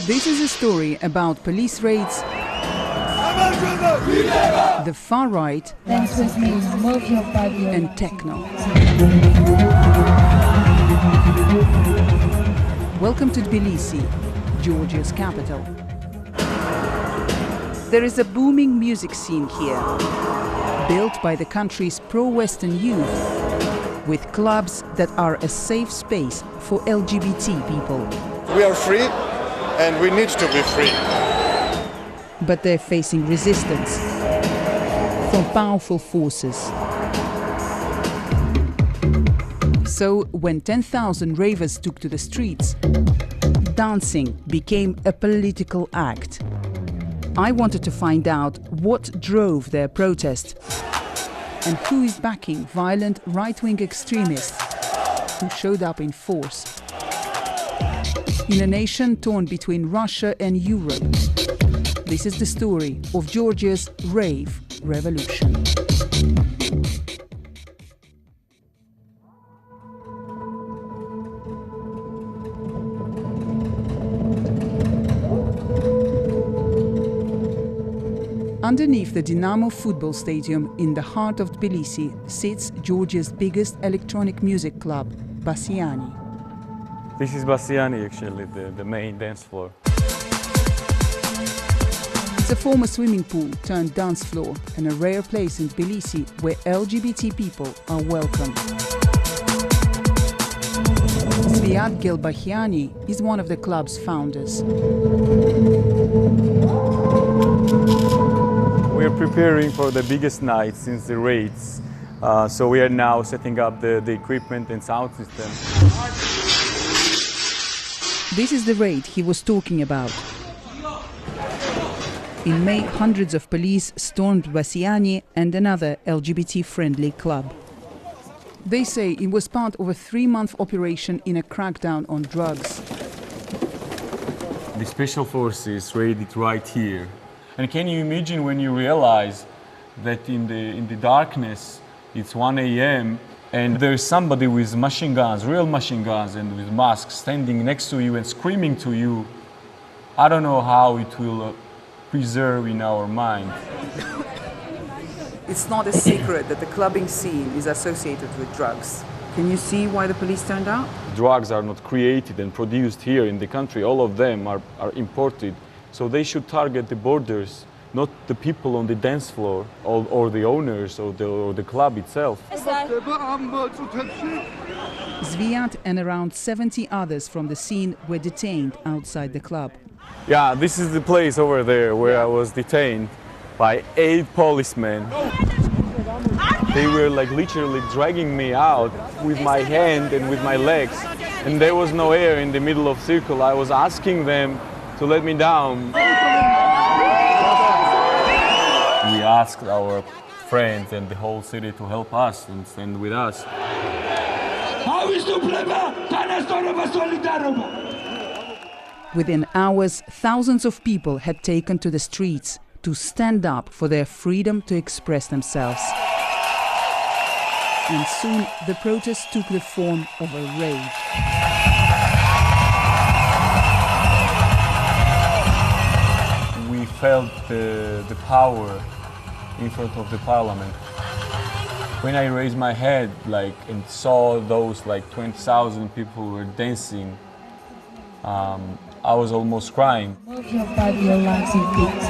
This is a story about police raids, the far right, Dance with me, move your body and techno. Welcome to Tbilisi, Georgia's capital. There is a booming music scene here, built by the country's pro-Western youth, with clubs that are a safe space for LGBT people. We are free and we need to be free. But they're facing resistance from powerful forces. So when 10,000 ravers took to the streets, dancing became a political act. I wanted to find out what drove their protest and who is backing violent right-wing extremists who showed up in force. In a nation torn between Russia and Europe, this is the story of Georgia's rave revolution. Underneath the Dynamo football stadium in the heart of Tbilisi sits Georgia's biggest electronic music club, Bassiani. This is Bassiani, actually, the main dance floor. It's a former swimming pool turned dance floor and a rare place in Tbilisi where LGBT people are welcome. Zviad Gelbahiani is one of the club's founders. We are preparing for the biggest night since the raids. So we are now setting up the equipment and sound system. This is the raid he was talking about. In May, hundreds of police stormed Bassiani and another LGBT-friendly club. They say it was part of a 3-month operation in a crackdown on drugs. The special forces raided right here. And can you imagine when you realize that in the darkness, it's 1 a.m. and there's somebody with machine guns, real machine guns and with masks standing next to you and screaming to you. I don't know how it will preserve in our mind. It's not a secret that the clubbing scene is associated with drugs. Can you see why the police turned out? Drugs are not created and produced here in the country. All of them are imported. So they should target the borders, not the people on the dance floor or the owners or the club itself. Zviad and around 70 others from the scene were detained outside the club. Yeah, this is the place over there where I was detained by 8 policemen. They were like literally dragging me out with my hand and with my legs. And there was no air in the middle of the circle. I was asking them to let me down. We asked our friends and the whole city to help us and stand with us. Within hours, thousands of people had taken to the streets to stand up for their freedom to express themselves. And soon the protest took the form of a rave. We felt the power in front of the parliament. When I raised my head and saw those 20,000 people were dancing, I was almost crying. Move your body, your legs, your feet.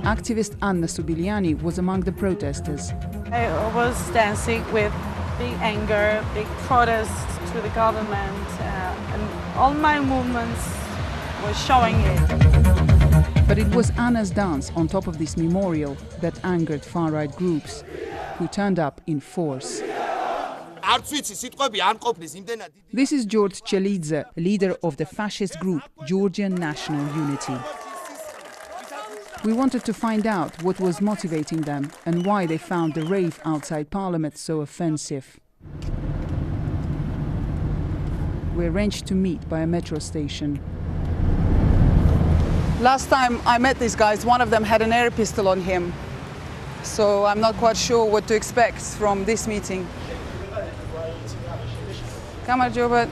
Activist Anna Subiliani was among the protesters. I was dancing with big anger, big protest to the government, and all my movements were showing it. But it was Anna's dance on top of this memorial that angered far-right groups, who turned up in force. This is George Chelidze, leader of the fascist group Georgian National Unity. We wanted to find out what was motivating them and why they found the rave outside Parliament so offensive. We arranged to meet by a metro station. Last time I met these guys, one of them had an air pistol on him. So I'm not quite sure what to expect from this meeting. Come on, Joe, but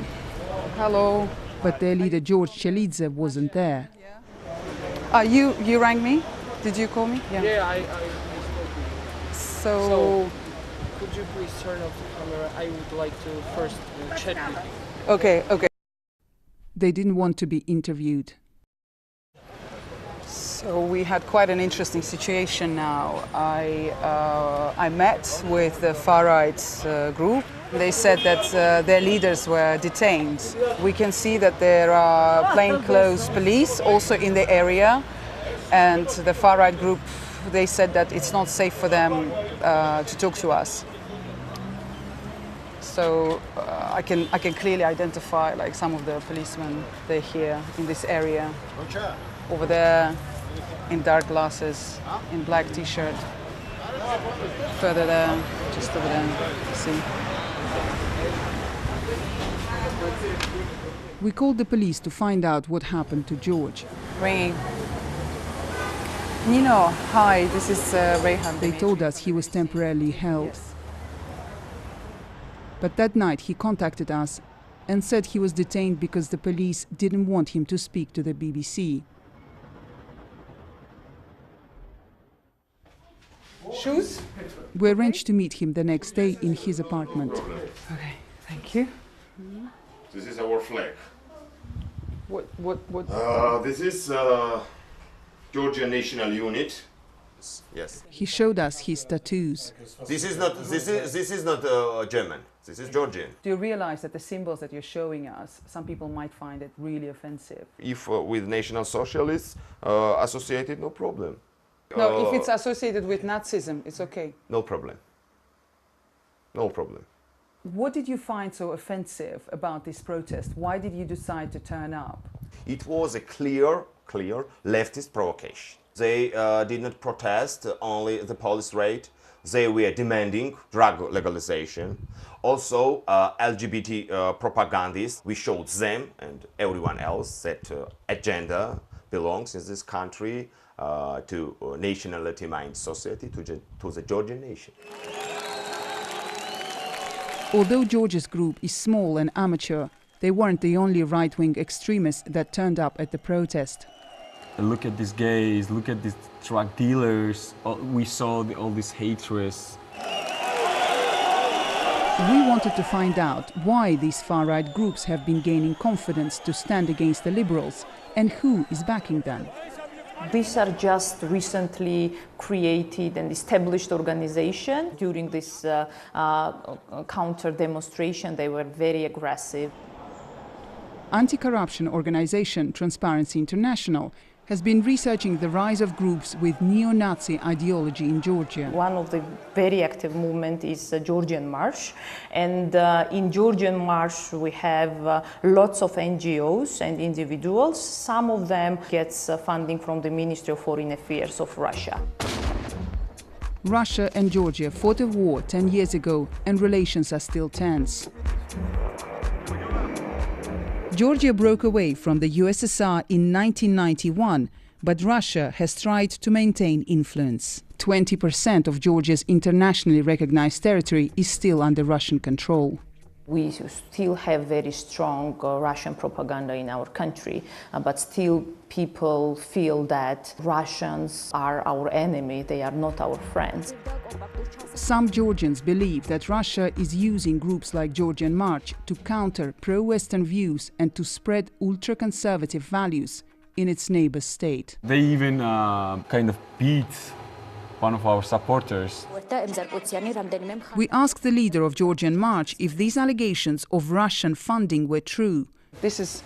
Hello. But their leader George Chelidze wasn't there. You rang me? Did you call me? Yeah, I spoke with you. So, could you please turn off the camera? I would like to first chat with you. Okay. They didn't want to be interviewed. So we had quite an interesting situation now. I met with the far-right group. They said that their leaders were detained. We can see that there are plainclothes police also in the area, and the far-right group, they said that it's not safe for them to talk to us. So I can clearly identify like some of the policemen. They're here in this area, over there in dark glasses, in black t-shirt. Further there, just over there, you see. We called the police to find out what happened to George. Ringing. Nino, hi, this is Rayhan. They told us he was temporarily held. Yes. But that night he contacted us and said he was detained because the police didn't want him to speak to the BBC. Shoes? We arranged to meet him the next day in his apartment. Okay, thank you. This is our flag. What? This is Georgian National Unit. Yes. He showed us his tattoos. This is not German. This is Georgian. Do you realize that the symbols that you're showing us, some people might find it really offensive? If with National Socialists associated, no problem. No, if it's associated with Nazism, it's okay. No problem. No problem. What did you find so offensive about this protest? Why did you decide to turn up? It was a clear leftist provocation. They did not protest only the police raid. They were demanding drug legalization. Also, LGBT propagandists, we showed them and everyone else that agenda belongs in this country to nationality-minded society, to the Georgian nation. Although George's group is small and amateur, they weren't the only right-wing extremists that turned up at the protest. Look at these gays, look at these drug dealers. We saw all these hatreds. We wanted to find out why these far-right groups have been gaining confidence to stand against the liberals and who is backing them. These are just recently created and established organizations. During this counter demonstration, they were very aggressive. Anti-corruption organization Transparency International has been researching the rise of groups with neo-Nazi ideology in Georgia. One of the very active movement is Georgian March, and in Georgian March we have lots of NGOs and individuals. Some of them gets funding from the Ministry of Foreign Affairs of Russia. Russia and Georgia fought a war 10 years ago and relations are still tense. Georgia broke away from the USSR in 1991, but Russia has tried to maintain influence. 20% of Georgia's internationally recognized territory is still under Russian control. We still have very strong Russian propaganda in our country, but still people feel that Russians are our enemy, they are not our friends. Some Georgians believe that Russia is using groups like Georgian March to counter pro-Western views and to spread ultra-conservative values in its neighbor state. They even kind of beat one of our supporters. We asked the leader of Georgian March if these allegations of Russian funding were true. This is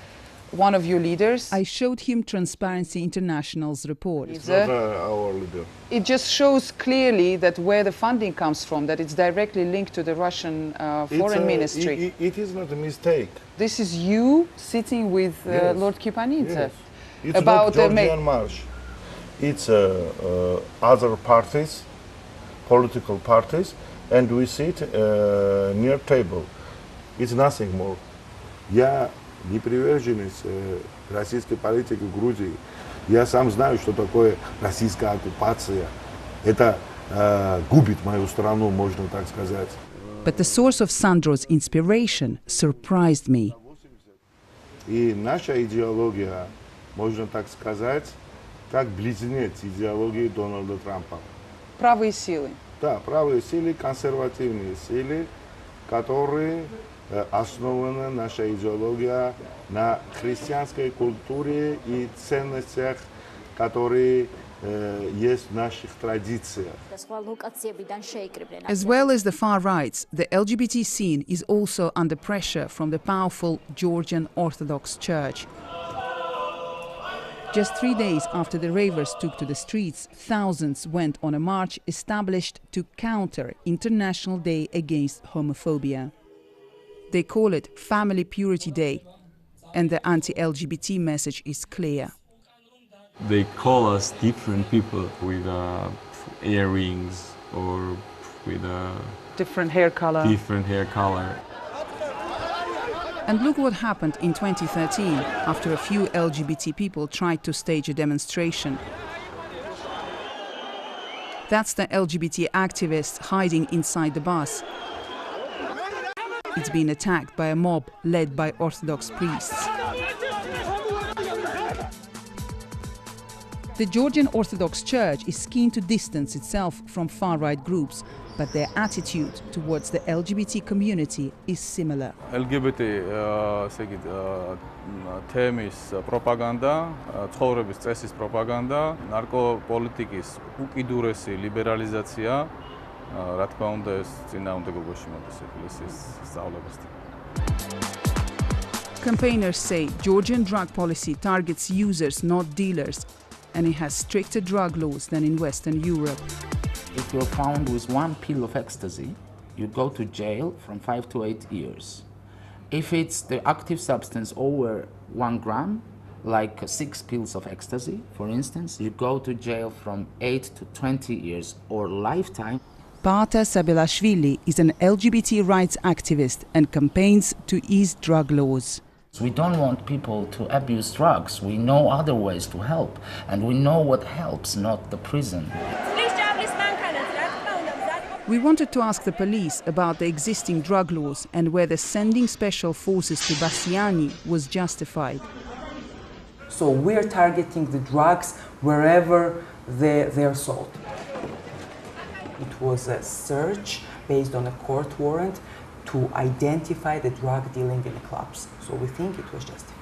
one of your leaders. I showed him Transparency International's report. It's not our leader. It just shows clearly that where the funding comes from, that it's directly linked to the Russian foreign ministry. It is not a mistake. This is you sitting with Yes. Lord Kipanidze. Yes. It's About not Georgian March. It's other parties, political parties, and we sit near table. It's nothing more. Я не приверженец российской политики в Грузии. Я сам знаю, что такое российская оккупация. Это губит мою страну, можно так сказать. But the source of Sandro's inspiration surprised me. И наша идеология, можно так сказать, как близнец идеологии Дональда Трампа. Правые силы. Да, правые силы, консервативные силы, которые основана наша идеология на христианской культуре и ценностях, которые есть в наших традициях. As well as the far rights, the LGBT scene is also under pressure from the powerful Georgian Orthodox Church. Just 3 days after the ravers took to the streets, thousands went on a march established to counter International Day Against Homophobia. They call it Family Purity Day, and the anti-LGBT message is clear. They call us different people with earrings or with a Different hair color. different hair color. And look what happened in 2013 after a few LGBT people tried to stage a demonstration. That's the LGBT activists hiding inside the bus. It's been attacked by a mob led by Orthodox priests. The Georgian Orthodox Church is keen to distance itself from far-right groups, but their attitude towards the LGBT community is similar. LGBT თემის პროპაგანდა, ცხოვრების წესის პროპაგანდა, ნარკოპოლიტიკის უკიდურესი ლიბერალიზაცია, რა თქმა უნდა, ეს წინააღმდეგობაში მოდის ეკლესიის სწავლებასთან. Campaigners say Georgian drug policy targets users, not dealers, and it has stricter drug laws than in Western Europe. If you're found with 1 pill of ecstasy, you go to jail from 5 to 8 years. If it's the active substance over 1 gram, like 6 pills of ecstasy, for instance, you go to jail from 8 to 20 years or lifetime. Pata Sabilashvili is an LGBT rights activist and campaigns to ease drug laws. We don't want people to abuse drugs. We know other ways to help, and we know what helps, not the prison. We wanted to ask the police about the existing drug laws and whether sending special forces to Bassiani was justified. So we're targeting the drugs wherever they're sold. It was a search based on a court warrant to identify the drug dealing in the clubs. So we think it was justified.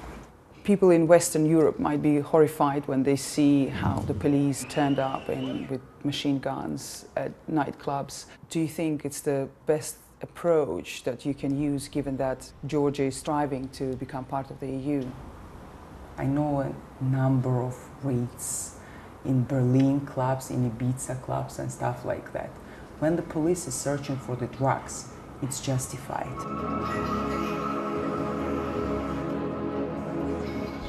People in Western Europe might be horrified when they see how the police turned up with machine guns at nightclubs. Do you think it's the best approach that you can use given that Georgia is striving to become part of the EU? I know a number of raids in Berlin clubs, in Ibiza clubs and stuff like that. When the police is searching for the drugs, it's justified.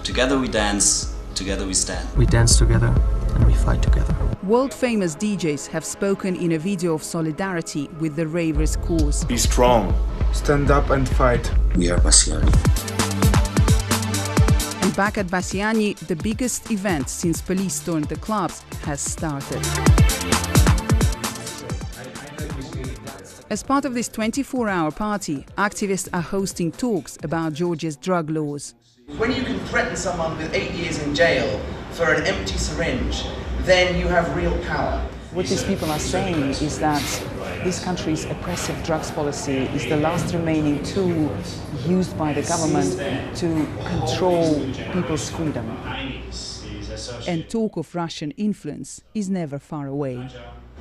Together we dance, together we stand. We dance together and we fight together. World-famous DJs have spoken in a video of solidarity with the ravers' cause. Be strong. Stand up and fight. We are Bassiani. And back at Bassiani, the biggest event since police stormed the clubs has started. As part of this 24-hour party, activists are hosting talks about Georgia's drug laws. When you can threaten someone with 8 years in jail for an empty syringe, then you have real power. What these people are saying is that this country's oppressive drugs policy is the last remaining tool used by the government to control people's freedom. And talk of Russian influence is never far away.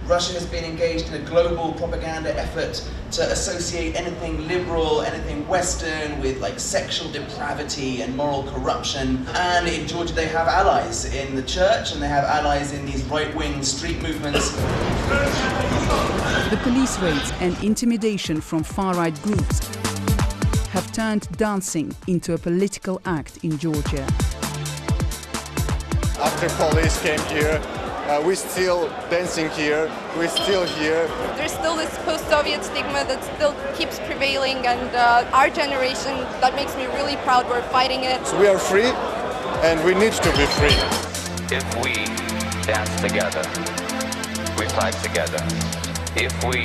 Russia has been engaged in a global propaganda effort to associate anything liberal, anything Western with like sexual depravity and moral corruption. And in Georgia they have allies in the church and they have allies in these right-wing street movements. The police raids and intimidation from far-right groups have turned dancing into a political act in Georgia. After police came here, we're still dancing here, we're still here. There's still this post-Soviet stigma that still keeps prevailing, and our generation, that makes me really proud, we're fighting it. So we are free, and we need to be free. If we dance together, we fight together. If we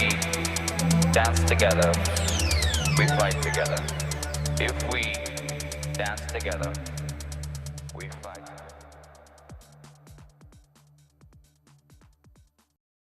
dance together, we fight together. If we dance together.